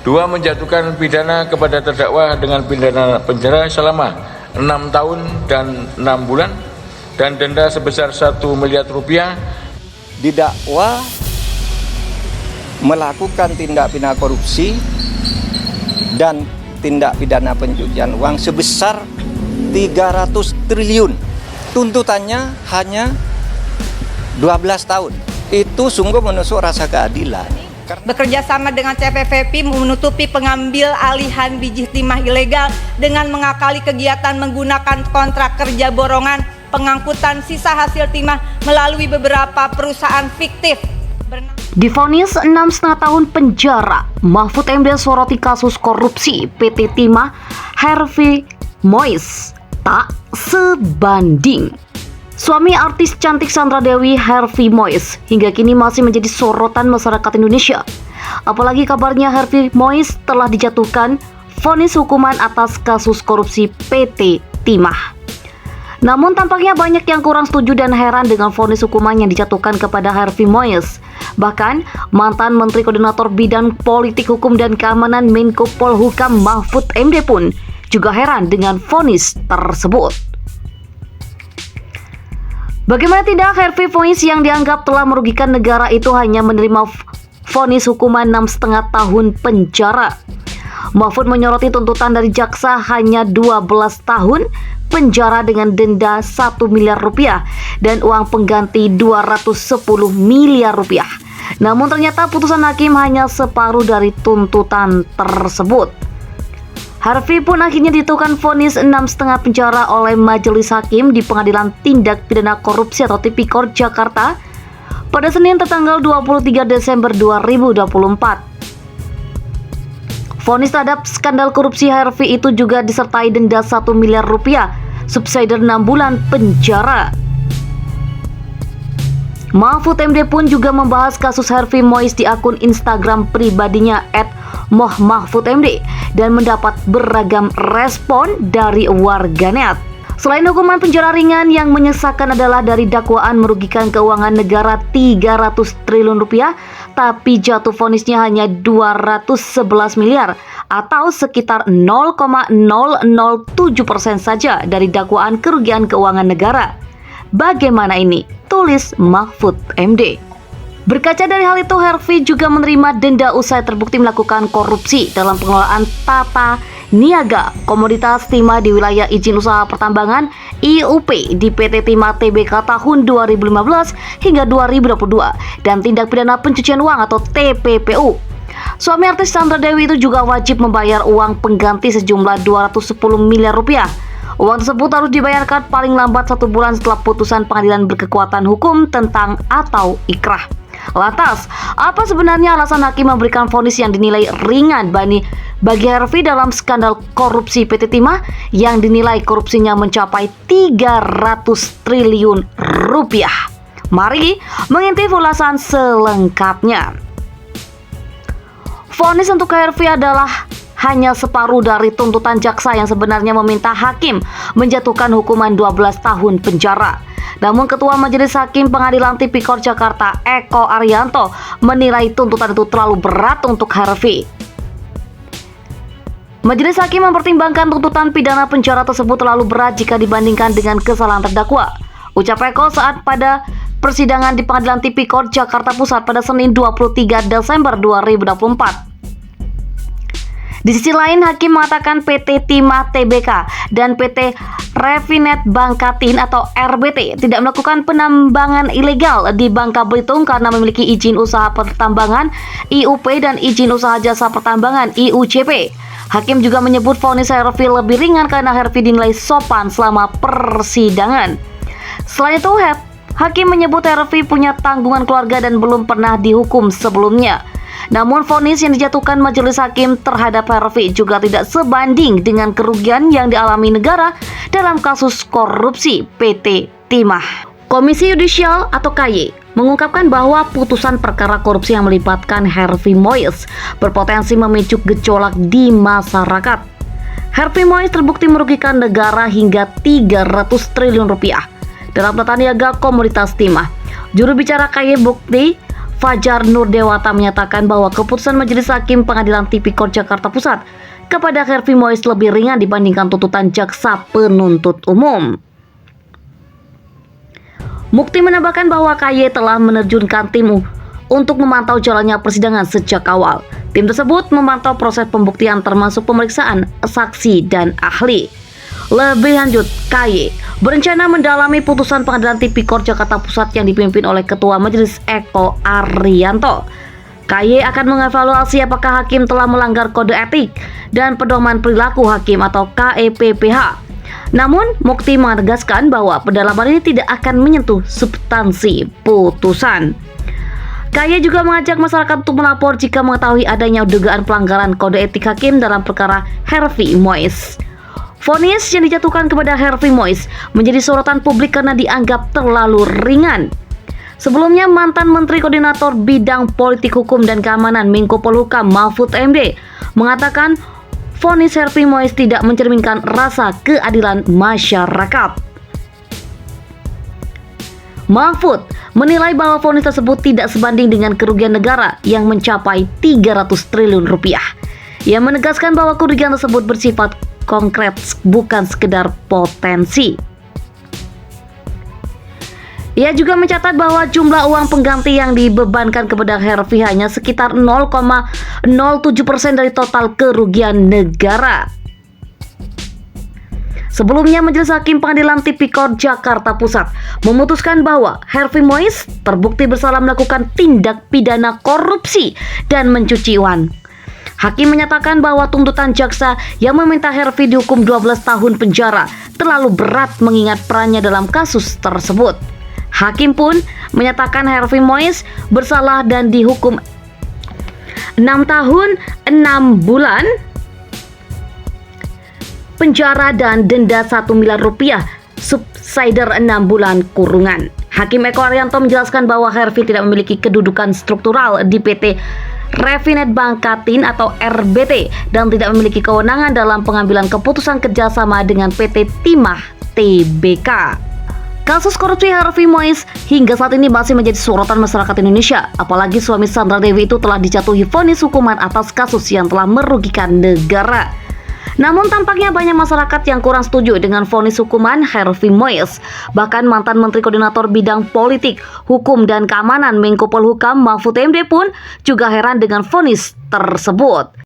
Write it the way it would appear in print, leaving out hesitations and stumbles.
Dua, menjatuhkan pidana kepada terdakwa dengan pidana penjara selama 6 tahun dan 6 bulan dan denda sebesar 1 miliar rupiah. Didakwa melakukan tindak pidana korupsi dan tindak pidana pencucian uang sebesar 300 triliun. Tuntutannya hanya 12 tahun. Itu sungguh menusuk rasa keadilan. Bekerja sama dengan CPVP menutupi pengambil alihan biji timah ilegal dengan mengakali kegiatan menggunakan kontrak kerja borongan pengangkutan sisa hasil timah melalui beberapa perusahaan fiktif. Divonis 6,5 tahun penjara, Mahfud MD soroti kasus korupsi PT Timah Harvey Mois tak sebanding. Suami artis cantik Sandra Dewi, Harvey Mois, hingga kini masih menjadi sorotan masyarakat Indonesia. Apalagi kabarnya Harvey Mois telah dijatuhkan vonis hukuman atas kasus korupsi PT Timah. Namun tampaknya banyak yang kurang setuju dan heran dengan vonis hukuman yang dijatuhkan kepada Harvey Mois. Bahkan mantan Menteri Koordinator Bidang Politik Hukum dan Keamanan Menko Polhukam Mahfud MD pun juga heran dengan vonis tersebut. Bagaimana tidak, Harvey Mois yang dianggap telah merugikan negara itu hanya menerima vonis hukuman 6,5 tahun penjara. Mahfud menyoroti tuntutan dari jaksa hanya 12 tahun penjara dengan denda 1 miliar rupiah dan uang pengganti 210 miliar rupiah. Namun ternyata putusan hakim hanya separuh dari tuntutan tersebut. Harvey pun akhirnya ditentukan vonis 6,5 penjara oleh Majelis Hakim di Pengadilan Tindak Pidana Korupsi atau Tipikor Jakarta pada Senin tertanggal 23 Desember 2024. Vonis terhadap skandal korupsi Harvey itu juga disertai denda 1 miliar rupiah, subsidi 6 bulan penjara. Mahfud MD pun juga membahas kasus Harvey Mois di akun Instagram pribadinya @mohmahfudmd dan mendapat beragam respon dari warganet. Selain hukuman penjara ringan, yang menyesakan adalah dari dakwaan merugikan keuangan negara 300 triliun rupiah, tapi jatuh vonisnya hanya 211 miliar atau sekitar 0,007% saja dari dakwaan kerugian keuangan negara. Bagaimana ini? Tulis Mahfud MD. Berkaca dari hal itu, Harvey juga menerima denda usai terbukti melakukan korupsi dalam pengelolaan tata niaga komoditas timah di wilayah izin usaha pertambangan IUP di PT Timah Tbk tahun 2015 hingga 2022 dan tindak pidana pencucian uang atau TPPU. Suami artis Sandra Dewi itu juga wajib membayar uang pengganti sejumlah 210 miliar rupiah. Uang tersebut harus dibayarkan paling lambat 1 bulan setelah putusan pengadilan berkekuatan hukum tentang atau ikrah. Lantas, apa sebenarnya alasan hakim memberikan vonis yang dinilai ringan bagi Harvey dalam skandal korupsi PT Timah yang dinilai korupsinya mencapai 300 triliun rupiah? Mari mengintip ulasan selengkapnya. Vonis untuk Harvey adalah hanya separuh dari tuntutan jaksa yang sebenarnya meminta hakim menjatuhkan hukuman 12 tahun penjara. Namun Ketua Majelis Hakim Pengadilan Tipikor Jakarta Eko Arianto menilai tuntutan itu terlalu berat untuk Harvey. Majelis Hakim mempertimbangkan tuntutan pidana penjara tersebut terlalu berat jika dibandingkan dengan kesalahan terdakwa. Ucap Eko saat pada persidangan di Pengadilan Tipikor Jakarta Pusat pada Senin 23 Desember 2024. Di sisi lain, hakim mengatakan PT Timah Tbk dan PT Refinet Bangkatin atau RBT tidak melakukan penambangan ilegal di Bangka Belitung karena memiliki izin usaha pertambangan IUP dan izin usaha jasa pertambangan IUJP. Hakim juga menyebut vonis Harvey lebih ringan karena Harvey dinilai sopan selama persidangan. Selain itu, hakim menyebut Harvey punya tanggungan keluarga dan belum pernah dihukum sebelumnya. Namun vonis yang dijatuhkan majelis hakim terhadap Harvey juga tidak sebanding dengan kerugian yang dialami negara dalam kasus korupsi PT Timah. Komisi Yudisial atau KY mengungkapkan bahwa putusan perkara korupsi yang melibatkan Harvey Mois berpotensi memicu gejolak di masyarakat. Harvey Mois terbukti merugikan negara hingga 300 triliun rupiah dalam tata niaga komoditas timah. Juru bicara KY bukti Fajar Nurdewata menyatakan bahwa keputusan Majelis Hakim Pengadilan Tipikor Jakarta Pusat kepada Harvey Mois lebih ringan dibandingkan tuntutan jaksa penuntut umum. Mukti menambahkan bahwa KY telah menerjunkan tim untuk memantau jalannya persidangan sejak awal. Tim tersebut memantau proses pembuktian termasuk pemeriksaan saksi dan ahli. Lebih lanjut, KY berencana mendalami putusan Pengadilan Tipikor Jakarta Pusat yang dipimpin oleh Ketua Majelis Eko Arianto. KY akan mengevaluasi apakah hakim telah melanggar kode etik dan pedoman perilaku hakim atau KEPPH. Namun, Mukti menegaskan bahwa pendalaman ini tidak akan menyentuh substansi putusan. KY juga mengajak masyarakat untuk melapor jika mengetahui adanya dugaan pelanggaran kode etik hakim dalam perkara Harvey Mois. Vonis yang dijatuhkan kepada Harvey Mois menjadi sorotan publik karena dianggap terlalu ringan. Sebelumnya, mantan Menteri Koordinator Bidang Politik Hukum dan Keamanan Menko Polhukam Mahfud MD mengatakan vonis Harvey Mois tidak mencerminkan rasa keadilan masyarakat. Mahfud menilai bahwa vonis tersebut tidak sebanding dengan kerugian negara yang mencapai 300 triliun rupiah. Ia menegaskan bahwa kerugian tersebut bersifat konkret, bukan sekedar potensi. Ia juga mencatat bahwa jumlah uang pengganti yang dibebankan kepada Harvey hanya sekitar 0,07% dari total kerugian negara. Sebelumnya, Majelis Hakim Pengadilan Tipikor Jakarta Pusat memutuskan bahwa Harvey Mois terbukti bersalah melakukan tindak pidana korupsi dan mencuci uang. Hakim menyatakan bahwa tuntutan jaksa yang meminta Harvey dihukum 12 tahun penjara terlalu berat mengingat perannya dalam kasus tersebut. Hakim pun menyatakan Harvey Mois bersalah dan dihukum 6 tahun 6 bulan penjara dan denda 1 miliar rupiah subsidiar 6 bulan kurungan. Hakim Eko Arianto menjelaskan bahwa Harvey tidak memiliki kedudukan struktural di PT Refinet Bangkatin atau RBT dan tidak memiliki kewenangan dalam pengambilan keputusan kerjasama dengan PT Timah Tbk. Kasus korupsi Harvey Mois hingga saat ini masih menjadi sorotan masyarakat Indonesia, apalagi suami Sandra Dewi itu telah dijatuhi vonis hukuman atas kasus yang telah merugikan negara. Namun tampaknya banyak masyarakat yang kurang setuju dengan vonis hukuman Harvey Mois. Bahkan mantan Menteri Koordinator Bidang Politik, Hukum dan Keamanan Menko Polhukam Mahfud MD pun juga heran dengan vonis tersebut.